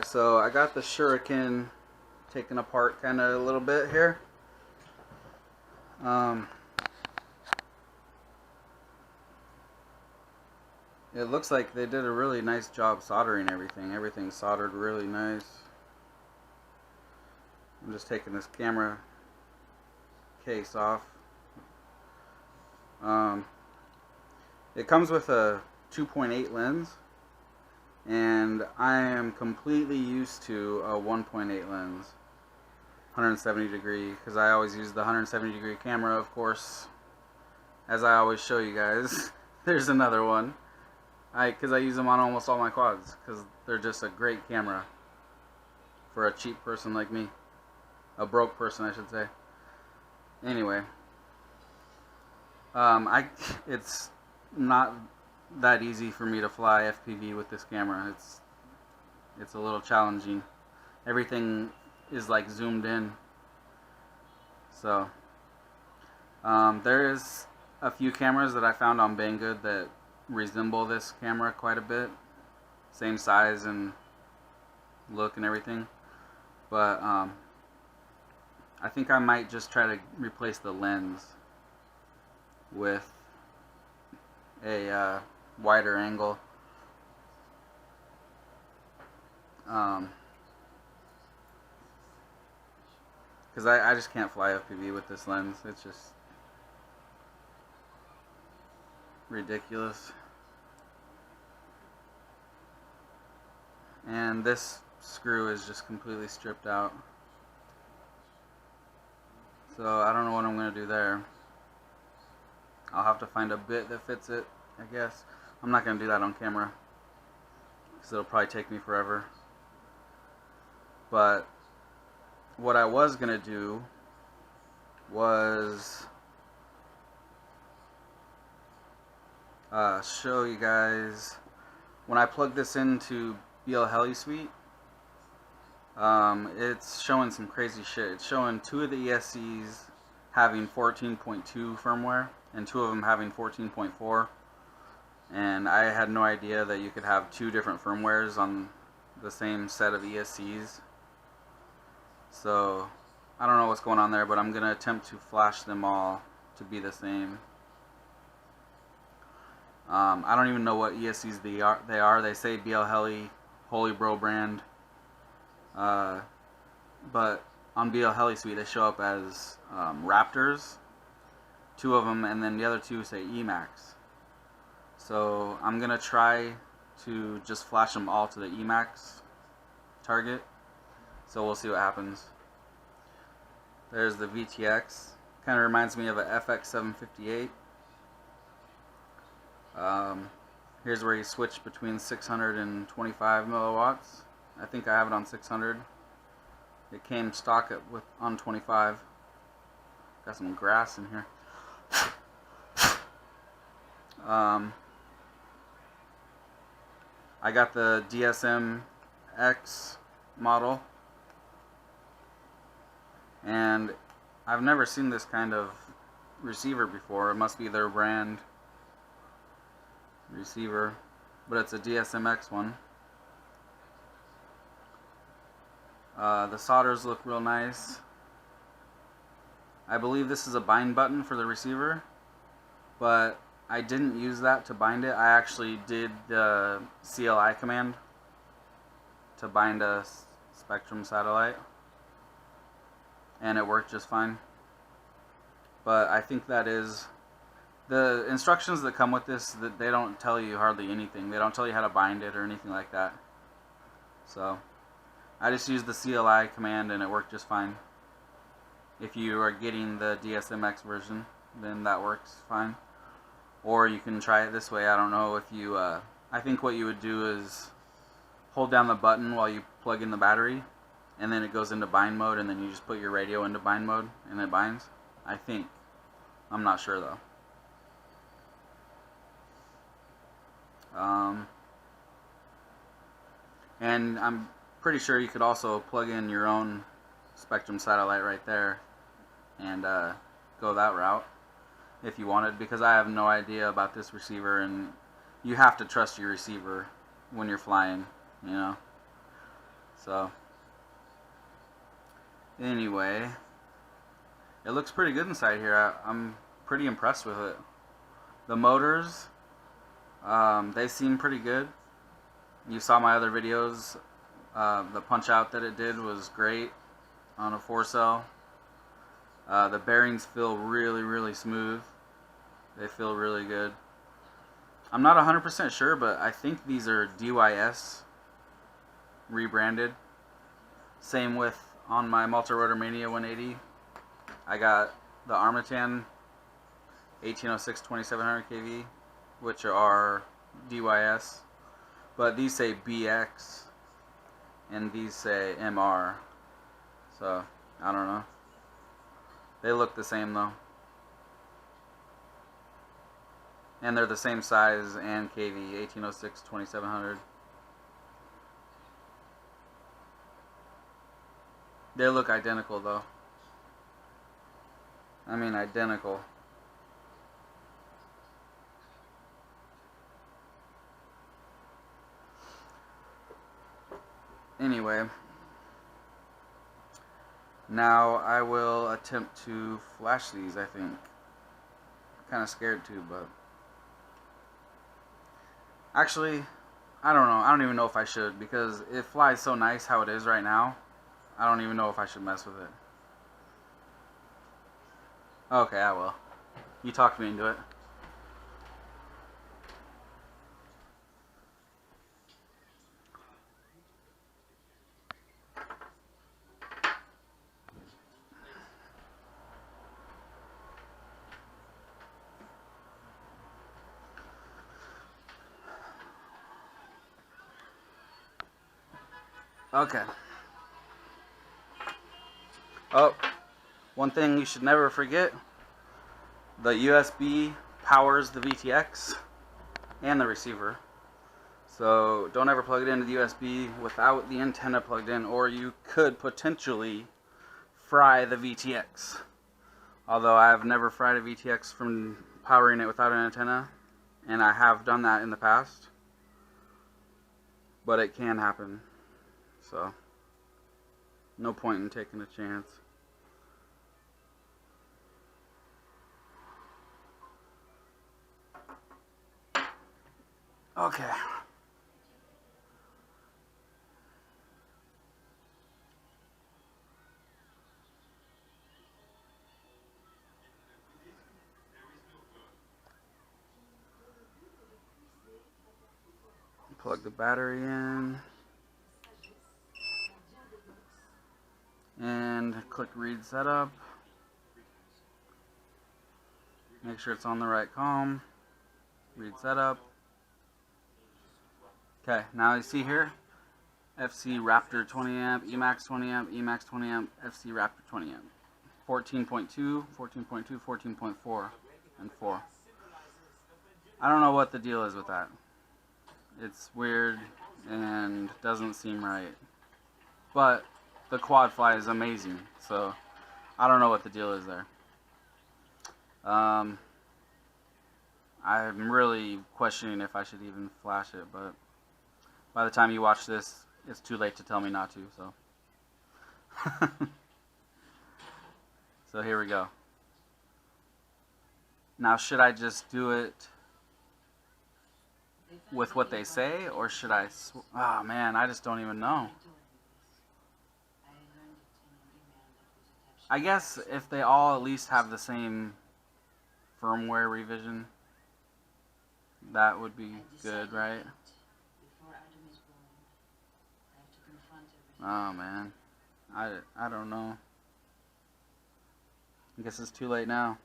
So I got the shuriken taken apart kind of a little bit here. It looks like they did a really nice job soldering everything. Everything's soldered really nice. I'm just taking this camera case off. It comes with a 2.8 lens, and I am completely used to a 1.8 lens, 170 degree, because I always use the 170 degree camera, of course, as I always show you guys. There's another one, because I use them on almost all my quads, because they're just a great camera for a cheap person like me, a broke person I should say. Anyway, it's not that easy for me to fly FPV with this camera. It's a little challenging. Everything is like zoomed in. So there is a few cameras that I found on Banggood that resemble this camera quite a bit, same size and look and everything, but I think I might just try to replace the lens with a wider angle. Because I just can't fly FPV with this lens. It's just ridiculous. And this screw is just completely stripped out. So I don't know what I'm going to do there. I'll have to find a bit that fits it, I guess. I'm not going to do that on camera, because it'll probably take me forever. But what I was going to do was show you guys when I plug this into blheli suite. It's showing some crazy shit. It's showing 2 of the escs having 14.2 firmware and 2 of them having 14.4, and I had no idea that you could have 2 different firmwares on the same set of escs. So I don't know what's going on there, but I'm gonna attempt to flash them all to be the same. I don't even know what escs they are. They say blheli, Holy Bro brand, but on blheli suite they show up as Raptors, 2 of them, and then the other 2 say Emacs. So I'm gonna try to just flash them all to the Emacs target. So we'll see what happens. There's the VTX. Kind of reminds me of a FX758. Here's where you switch between 600 and 25 milliwatts. I think I have it on 600. It came stock on 25. Got some grass in here. I got the DSM-X model, and I've never seen this kind of receiver before. It must be their brand receiver, but it's a DSM-X one. The solders look real nice. I believe this is a bind button for the receiver, but I didn't use that to bind it. I actually did the CLI command to bind a Spectrum satellite, and it worked just fine. But I think that is the instructions that come with this, that they don't tell you hardly anything. They don't tell you how to bind it or anything like that. So I just used the CLI command and it worked just fine. If you are getting the DSM-X version, then that works fine. Or you can try it this way. I don't know if you I think what you would do is hold down the button while you plug in the battery, and then it goes into bind mode, and then you just put your radio into bind mode and it binds, I think. I'm not sure though. And I'm pretty sure you could also plug in your own Spectrum satellite right there and go that route if you wanted, because I have no idea about this receiver, and you have to trust your receiver when you're flying, you know. So anyway, it looks pretty good inside here. I'm pretty impressed with it. The motors, they seem pretty good. You saw my other videos. The punch out that it did was great on a 4-cell. The bearings feel really, really smooth. They feel really good. I'm not 100% sure, but I think these are DYS rebranded. Same with on my Multi-Rotor Mania 180. I got the Armatan 1806 2700 kV, which are DYS, but these say BX and these say MR. So I don't know. They look the same though. And they're the same size and kV, 1806 2700. They look identical though. I mean identical. Anyway, now I will attempt to flash these, I think. Kind of scared too, but actually, I don't know. I don't even know if I should, because it flies so nice how it is right now. I don't even know if I should mess with it. Okay, I will. You talked me into it. Okay. Oh, one thing you should never forget. The USB powers the VTX and the receiver. So don't ever plug it into the USB without the antenna plugged in, or you could potentially fry the VTX. Although I have never fried a VTX from powering it without an antenna, and I have done that in the past. But it can happen. So no point in taking a chance. Okay. Plug the battery in. And click read setup. Make sure it's on the right COM. Read setup. Okay, now you see here, FC Raptor 20 amp, Emax 20 amp, Emax 20 amp, FC Raptor 20 amp. 14.2, 14.2, 14.4, and 4. I don't know what the deal is with that. It's weird and doesn't seem right. But the quad fly is amazing, so I don't know what the deal is there. I'm really questioning if I should even flash it, but by the time you watch this, it's too late to tell me not to, so. So here we go. Now, should I just do it with what they say, or should I... Oh, man, I just don't even know. I guess if they all at least have the same firmware revision, that would be good, right? Oh, man. I don't know. I guess it's too late now.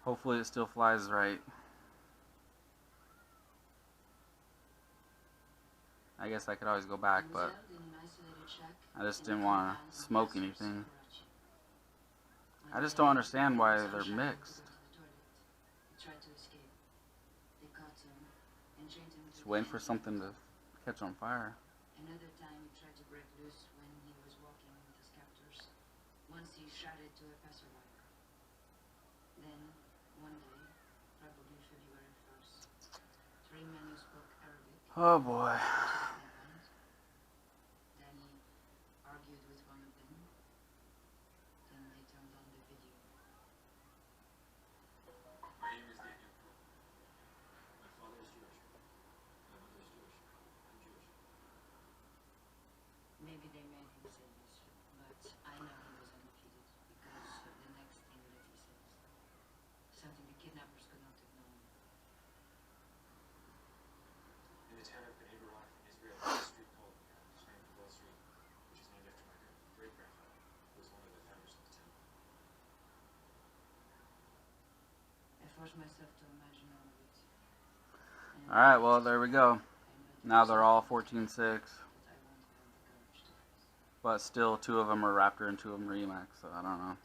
Hopefully it still flies right. I guess I could always go back, but I just didn't want to smoke anything. I just don't understand why they're mixed. Just waiting for something to catch on fire. Another time he tried to break loose when he was walking with his captors. Once he shot it to a passerby. Then, one day, probably February 1st, three men who spoke Arabic Oh boy. went to the compound. Danny argued with one of them. Then they turned on the video. My name is Daniel. My father is Jewish. My mother is Jewish. I'm Jewish. Maybe they made him say this, but I know he was undefeated because the next thing that he says, something the kidnappers could not have known. In the town of Bnei Brak in Israel, there's a street called Wall Street, which is named after my great-grandfather, who was one of the founders of the town. I forced myself to imagine all of it. Alright, well, there we go. Now they're all 14-6. That I won't have the courage to face. But still, 2 of them are Raptor and 2 of them are Emax, so I don't know.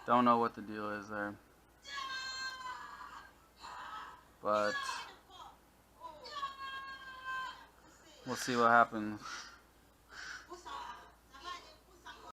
Don't know what the deal is there. But we'll see what happens.